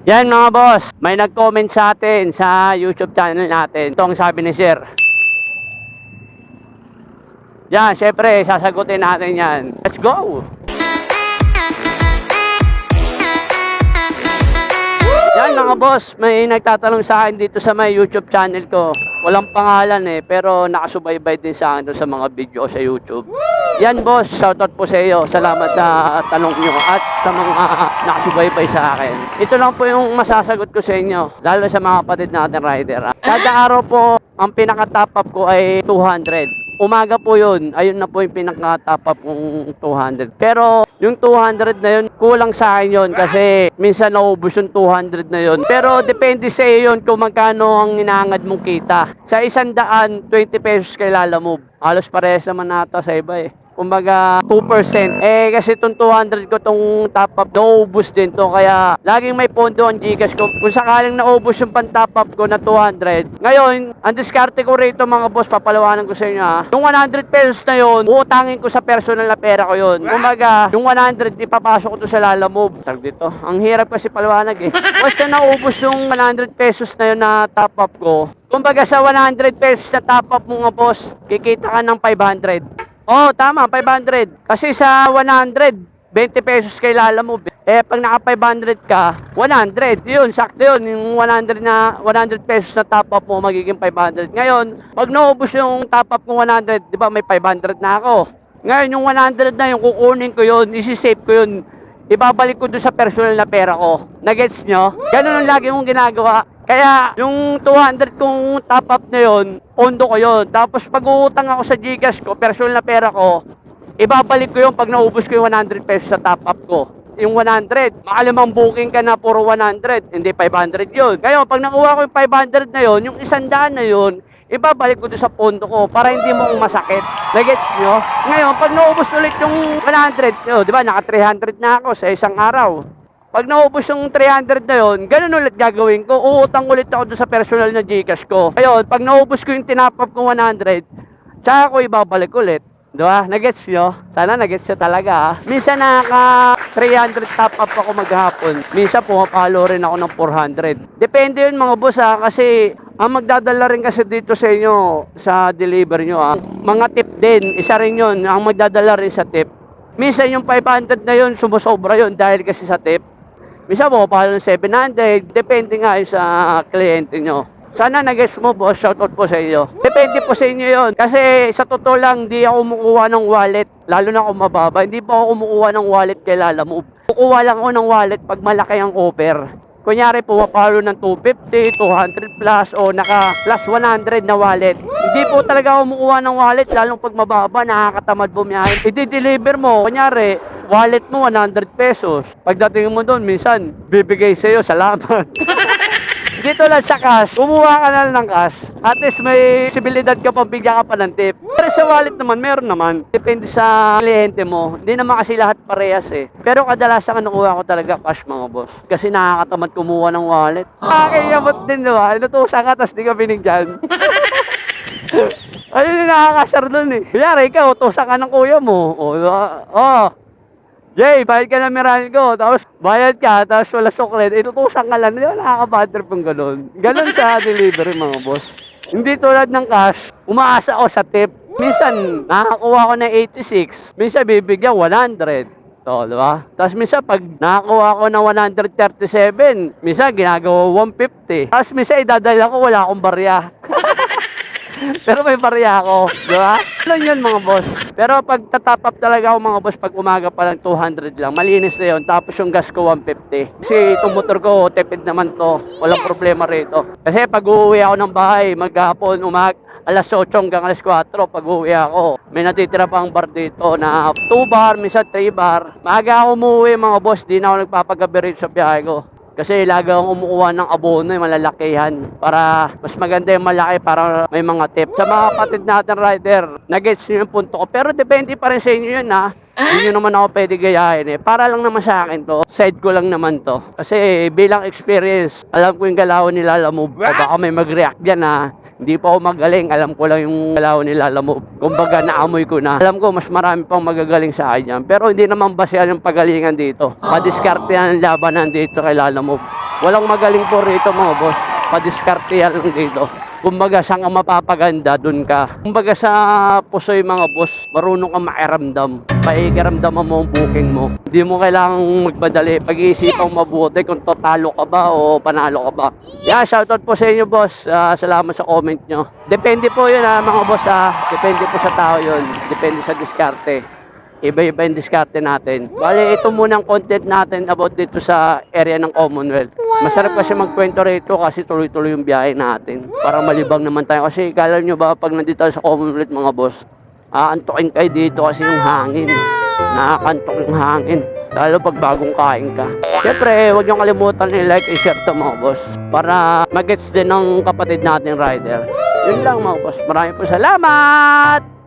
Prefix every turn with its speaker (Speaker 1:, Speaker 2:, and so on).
Speaker 1: Yan mga boss, may nag-comment sa atin sa YouTube channel natin. Ito ang sabi ni Sir. Yan, syempre, sasagutin natin yan. Let's go! Yan mga boss, may nagtatanong sa akin dito sa may YouTube channel ko. Walang pangalan pero nakasubaybay din sa akin sa mga video sa YouTube. Yan boss, shoutout po sa iyo. Salamat sa tanong nyo at sa mga nakasubaybay sa akin. Ito lang po yung masasagot ko sa inyo, lalo sa mga kapatid natin rider. Kada araw po, ang pinaka-top up ko ay 200. Umaga po yun, ayun na po yung pinaka-top up kong 200. Pero yung 200 na yun, kulang sa akin yun kasi minsan naubos yung 200 na yun. Pero depende sa iyo yun kung magkano ang inaangad mong kita. Sa 100, 20 pesos kay Lalamove. Halos parehas naman nata sa iba Kumbaga 2%. Kasi itong 200 ko itong top up, naubos din to. Kaya laging may pondo ang Gcash ko. Kung sakaling naubos yung pan-top up ko na 200. Ngayon, ang diskarte ko rito mga boss, papalawanan ko sa inyo Yung 100 pesos na yun, uutangin ko sa personal na pera ko yun. Kumbaga, yung 100, ipapasok ko to sa Lalamove. Tag dito. Ang hirap kasi palawanag Basta naubos yung 100 pesos na yun na top up ko. Kumbaga sa 100 pesos na top up mga boss, kikita ka ng 500. Tama, 500. Kasi sa 100, 20 pesos kay Lalamove. Pag naka 500 ka, 100. Yun, sakto yun. Yung 100 pesos na top up mo, magiging 500. Ngayon, pag naubos yung top up mo 100, di ba may 500 na ako. Ngayon, yung 100 na yung kukunin ko yun, isi-save ko yun. Ibabalik ko doon sa personal na pera ko. Nagets nyo? Ganun ang lagi kong ginagawa. Kaya, yung 200 kong top up na yun, pondo ko yun. Tapos, pag uutang ako sa Gcash ko, personal na pera ko, ibabalik ko yun pag naubos ko yung 100 pesos sa top up ko. Yung 100, makalimang booking ka na puro 100, hindi 500 yun. Kaya, pag nakuha ko yung 500 na yun, yung 100 na yun, ibabalik ko doon sa pondo ko para hindi mo masakit. Nagets nyo? Ngayon, pag naubos ulit yung 100, di ba, naka 300 na ako sa isang araw. Pag naubos yung 300 na yun, ganun ulit gagawin ko. Uutang ulit ako doon sa personal na Gcash ko. Ngayon, pag naubos ko yung tinapap ko 100, tsaka ko ibabalik ulit. Diba? Nagets nyo? Sana nagets nyo talaga Minsan naka 300 top up ako maghapon. Minsan pumapalo rin ako ng 400. Depende yun mga boss kasi ang magdadala rin kasi dito sa inyo, sa deliver nyo mga tip din, isa rin yun, ang magdadala rin sa tip. Minsan yung 500 na yun, sumusobra yun dahil kasi sa tip. Minsan pumapalo ng 700, depende nga yun sa kliyente nyo. Sana nag-gets mo boss, shoutout po sa inyo. Depende po sa inyo yun. Kasi sa totoo lang, hindi ako kumukuha ng wallet. Lalo na kung mababa, hindi pa ako kumukuha ng wallet kay Lalamove. Kukuha lang ako ng wallet pag malaki ang offer. Kunyari, pumapalo ng 250, 200 plus, o naka plus 100 na wallet. Hindi po talaga ako kumukuha ng wallet, lalong pag mababa, nakakatamad bumiyahin. I-deliver mo, kunyari, wallet mo 100 pesos. Pagdating mo doon, minsan, bibigay sa'yo, salamat. Dito lang sa cash, kumuha ka na lang ng cash. At least may posibilidad ka pa, bigyan ka pa ng tip. Pero sa wallet naman, meron naman. Depende sa kliyente mo. Hindi naman kasi lahat parehas Pero kadalasan nakuha ko talaga cash mga boss. Kasi nakakatamad kumuha ng wallet. Nakakayamot din diba? Inutusan ka, tapos di ka binigyan. Ayun yung nakakasar dun Kunyari, ikaw, utusan ka ng kuya mo. Jay, bayad ka na Meralco ko, tapos bayad ka, tapos wala suklet, itutusan ka lang, di ba nakaka-bad pong gano'n? Gano'n sa delivery mga boss. Hindi tulad ng cash, umaasa ako sa tip. Minsan, nakakuha ko ng 86, minsan bibigyan 100. Di ba? Tapos minsan, pag nakakuha ko ng 137, minsan ginagawa 150. Tapos minsan, idadala ko, wala akong barya. Pero may barya ako, di ba? Ano yun mga boss? Pero pag tatap up talaga ako mga boss, pag umaga pa lang 200 lang, malinis na yun. Tapos yung gas ko 150. Kasi itong motor ko, tipid naman to. Walang problema rito. Kasi pag uuwi ako ng bahay, maghapon, alas 8 hanggang alas 4, pag uuwi ako, may natitira pang bar dito na 2 bar, minsan 3 bar. Maaga ako umuwi mga boss, di na ako nagpapagabi rito sa biyahe ko. Kasi lagi akong kumukuha ng abono, yung malalakihan. Para mas maganda yung malaki para may mga tip. Sa mga kapatid natin rider, nag-gets nyo yung punto ko. Pero depende pa rin sa inyo yun Hindi nyo naman ako pwede gayahin Para lang naman sa akin to. Side ko lang naman to. Kasi bilang experience, alam ko yung galawan nila Lalamove. Baka may mag-react dyan Hindi pa ako magaling. Alam ko lang yung galaw ni Lalamove. Kumbaga, naamoy ko na. Alam ko, mas marami pang magagaling sa akin yan. Pero hindi naman basehan yung pagalingan dito. Padiskarte yan ang labanan dito kay Lalamove. Walang magaling po rito mga boss. Padiskarte yan lang dito. Kumbaga, saan ka mapapaganda, dun ka. Kumbaga sa pusoy mga boss, marunong ka makiramdam. Paikiramdaman mo ang booking mo. Hindi mo kailangang magmadali. Pag-iisipang mabuti kung totalo ka ba o panalo ka ba. Yeah, shoutout po sa inyo boss. Salamat sa comment nyo. Depende po yun mga boss Depende po sa tao yun. Depende sa diskarte. Iba-iba yung diskarte natin. Bali, ito muna ang content natin about dito sa area ng Commonwealth. Masarap kasi magkwento rito kasi tuloy-tuloy yung biyahe natin. Para malibang naman tayo. Kasi kala nyo ba pag nandito tayo sa Commonwealth mga boss, aantokin kayo dito kasi yung hangin. Nakakantok yung hangin. Lalo pag bagong kain ka. Siyempre, huwag nyo kalimutan i-like and share to mga boss. Para mag-gets din ng kapatid natin rider. Yun lang mga boss. Maraming po salamat!